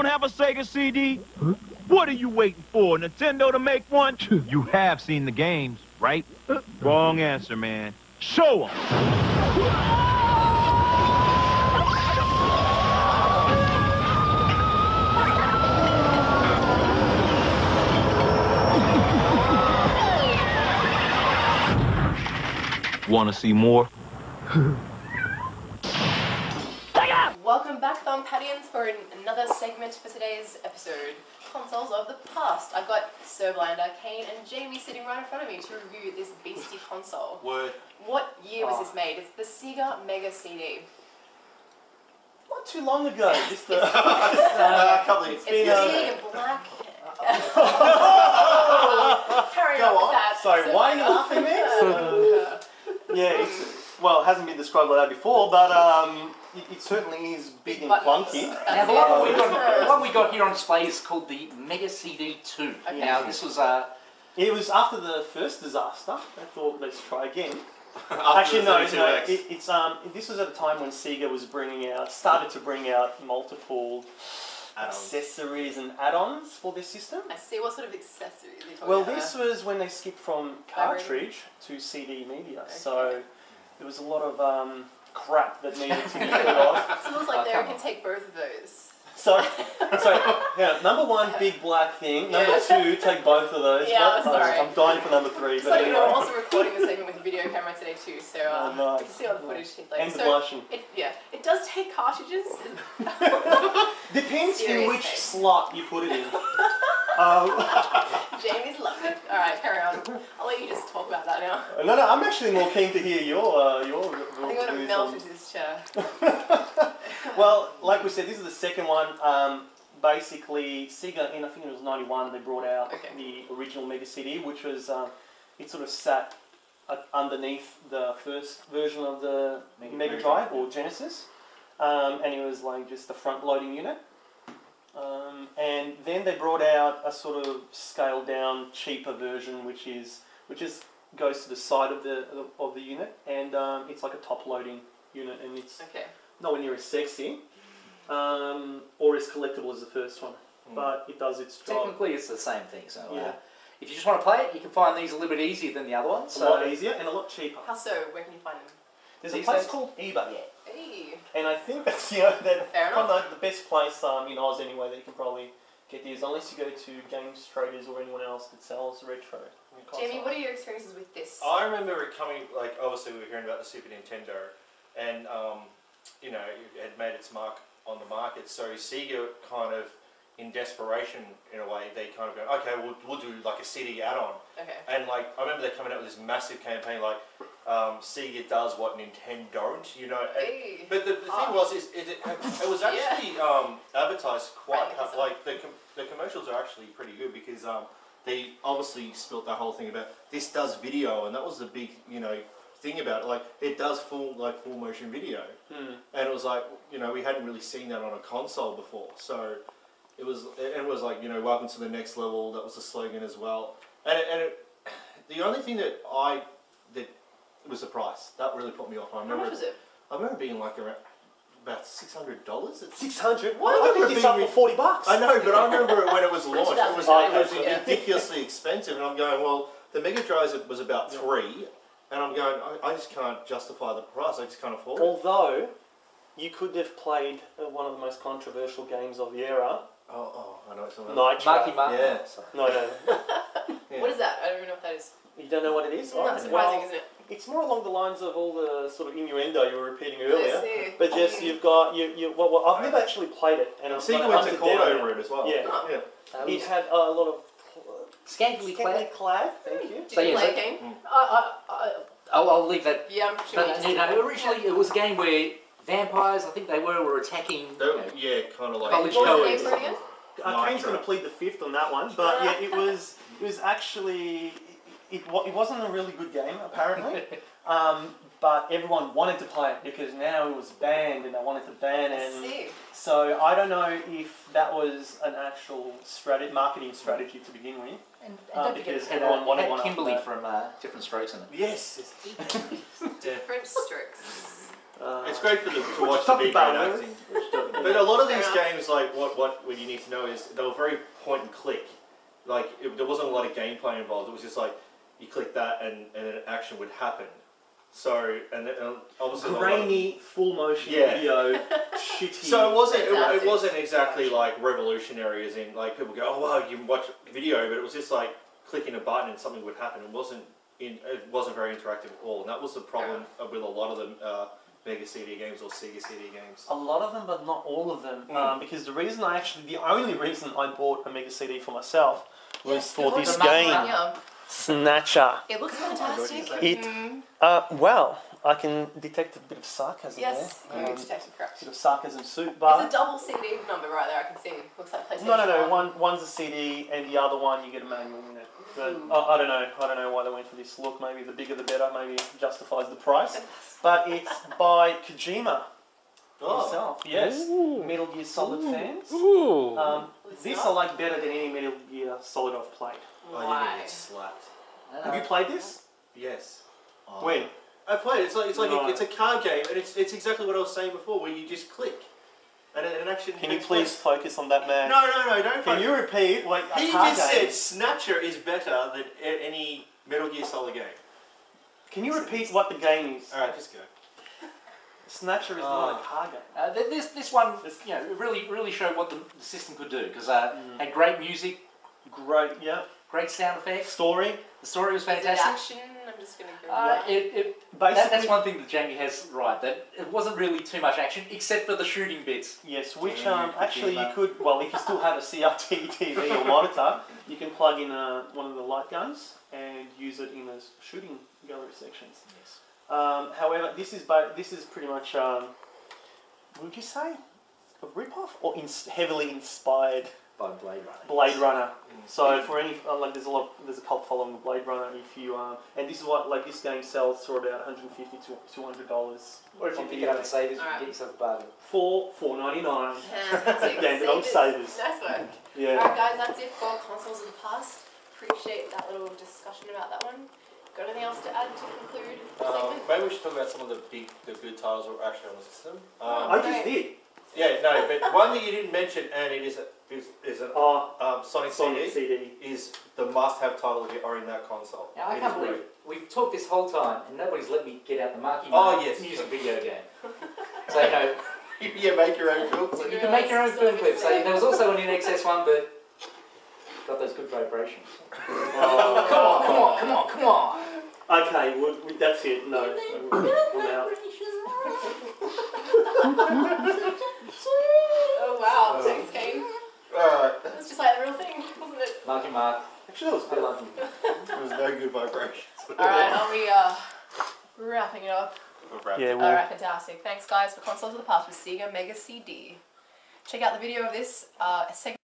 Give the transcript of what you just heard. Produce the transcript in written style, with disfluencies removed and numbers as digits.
don't have a Sega CD? Huh? What are you waiting for, Nintendo to make one? You have seen the games, right? Wrong answer, man. Show 'em! Want to see more? Welcome back, ThumbPadians, for another segment for today's episode. Consoles of the past. I've got Sir Blinder, Kane, and Jamie sitting right in front of me to review this beastie console. Word. What year was this made? It's the Sega Mega CD. Not too long ago. Just a couple of years. It's big and black. Carry on with that. Sorry, why are you laughing there? Yeah, well, it hasn't been described like that before, but it certainly is big and clunky. Now, the one we got here on display is called the Mega CD 2. Okay. Now, this was it was after the first disaster. I thought, let's try again. Actually, no. This was at a time when Sega was started to bring out multiple accessories and add-ons for this system. I see. What sort of accessories are you talking Well, about? this was when they skipped from cartridge to CD media, so there was a lot of crap that needed to be put off. It looks like they can take both of those. So yeah, number one, big black thing. Number two, take both of those. Yeah, I'm sorry. I'm dying for number three. So But anyway. I'm also recording the segment with a video camera today too, so nice. we can see all the footage later. And the blushing. It does take cartridges. Depends in which slot you put it in. Jamie's loving it. All right, carry on. I'll let you just talk about that now. No, I'm actually more keen to hear your I think I'm gonna melt into this chair. Well, like we said, this is the second one. Basically, Sega, I think it was 91, they brought out the original Mega CD, which was, it sort of sat underneath the first version of the Mega Drive, or Genesis, and it was like just a front-loading unit. And then they brought out a sort of scaled-down, cheaper version, which goes to the side of the unit, and it's like a top-loading unit, and it's nowhere near as sexy or as collectible as the first one, but it does its job. technically it's the same thing. So if you just want to play it, you can find these a little bit easier than the other ones. A lot easier and a lot cheaper. How so? Where can you find them? There's a place called eBay. Hey. And I think that's the best place in Oz anyway that you can probably get these, unless you go to Games Traders or anyone else that sells retro. Jamie, what are your experiences with this? I remember it coming, like, obviously we were hearing about the Super Nintendo, and you know, it had made its mark on the market. So Sega kind of, in desperation in a way, they kind of go, okay, we'll do like a CD add-on. Okay. And like, I remember they coming out with this massive campaign like, Sega does what Nintendo don't, you know. And, but the thing was, it was actually advertised quite like the commercials are actually pretty good because they obviously spilt that whole thing about this does video, and that was the big thing about it. Like, it does full motion video, and it was like, we hadn't really seen that on a console before, so it was like, welcome to the next level. That was the slogan as well, and the only thing that was the price that really put me off. How much was it? I remember being like around about $600. $600? What? I picked this up for $40. I know, but I remember when it was launched, it was ridiculously expensive, and I'm going, well, the Mega Drive was about $3. And I'm going, I just can't justify the price, I just can't afford it. Although, you could have played one of the most controversial games of the era. Oh, I know it's something. Nitro. Yeah. No. What is that? I don't even know what that is. You don't know what it is? Not surprising, isn't it? It's more along the lines of all the sort of innuendo you were repeating earlier. But just you've got well, I've never actually played it, and I'm Sega went to court over it as well. Yeah. It had a lot of scantily clad. Thank you. Did you play a game? I'll leave that. Yeah, I'm sure. Originally it was a game where vampires, I think they were attacking. Kind of like. What was the name for it again? Kane's going to plead the fifth on that one, but yeah, it was actually. It wasn't a really good game, apparently, but everyone wanted to play it because now it was banned and they wanted to ban it. So I don't know if that was an actual marketing strategy to begin with, because everyone wanted one. Kimberly from Different Strokes in it. Yes. Different Strokes. It's great for them to watch the big great acting. But a lot of these games, like what you need to know is they were very point and click. Like there wasn't a lot of gameplay involved. It was just like you click that and an action would happen. So and obviously grainy full motion video, shitty. So it wasn't exactly like revolutionary as in like people go, oh wow, you can watch a video, but it was just like clicking a button and something would happen. It wasn't very interactive at all, and that was the problem with a lot of the Mega CD games or Sega CD games. A lot of them, but not all of them. Because the only reason I bought a Mega CD for myself was for this game, Snatcher. It looks fantastic. Well, I can detect a bit of sarcasm there. Yes, you detected correct. A bit of sarcasm soup, but it's a double CD number right there. I can see. Looks like PlayStation. No. One's a CD, and the other one you get a manual in it. But I don't know. I don't know why they went for this look. Maybe the bigger the better. Maybe it justifies the price. But it's by Kojima himself. Yes. Ooh. Metal Gear Solid fans. Ooh. This I like better than any Metal Gear Solid I've played. Oh, you're gonna get slapped. Have you played this? Yes. When? I played it. It's a card game, and it's exactly what I was saying before, where you just click, and an action. Can you please focus on that man? No, don't. Can you repeat what he just said? Snatcher is better than any Metal Gear Solid game. Can you repeat what the game is? All right, just go. Snatcher is not a card game. This one, really showed what the system could do because had great music, great sound effects. Story. The story was fantastic. Action. I'm just gonna go. That's one thing that Jamie has right. That it wasn't really too much action except for the shooting bits. Yes, which actually you could. Well, if you still have a CRT TV or monitor, you can plug in one of the light guns and use it in the shooting gallery sections. Yes. However, this is pretty much. Would you say a rip-off or heavily inspired By Blade Runner. Blade Runner. So for any there's a cult following of Blade Runner. If you and this is what this game sells for about $150 to $200. Or if you pick it up and save it, you can get yourself a bargain. For $4.99. Fantastic. on Sceces. Nice work. Yeah. Alright guys, that's it for Consoles of the Past. Appreciate that little discussion about that one. Got anything else to add to conclude the segment? Maybe we should talk about some of the good titles that were actually on the system. I just did. Yeah, no, but one that you didn't mention, and it is a Sonic CD, is the must-have title if you own that console. Now, I can't believe we've talked this whole time and nobody's let me get out the Marky music video game. So, you make your own film clip. You can make your own film clip. So there was also an NXS one, but got those good vibrations. Come on. Okay, that's it. No, I'm out. Oh wow, thanks Kane. Alright. It was just like the real thing, wasn't it? Marky Mark. Actually, that was good. There was no good vibrations. Alright, are we wrapping it up? Yeah, Alright, fantastic. Thanks guys for Consoles of the Past with Sega Mega CD. Check out the video of this segment.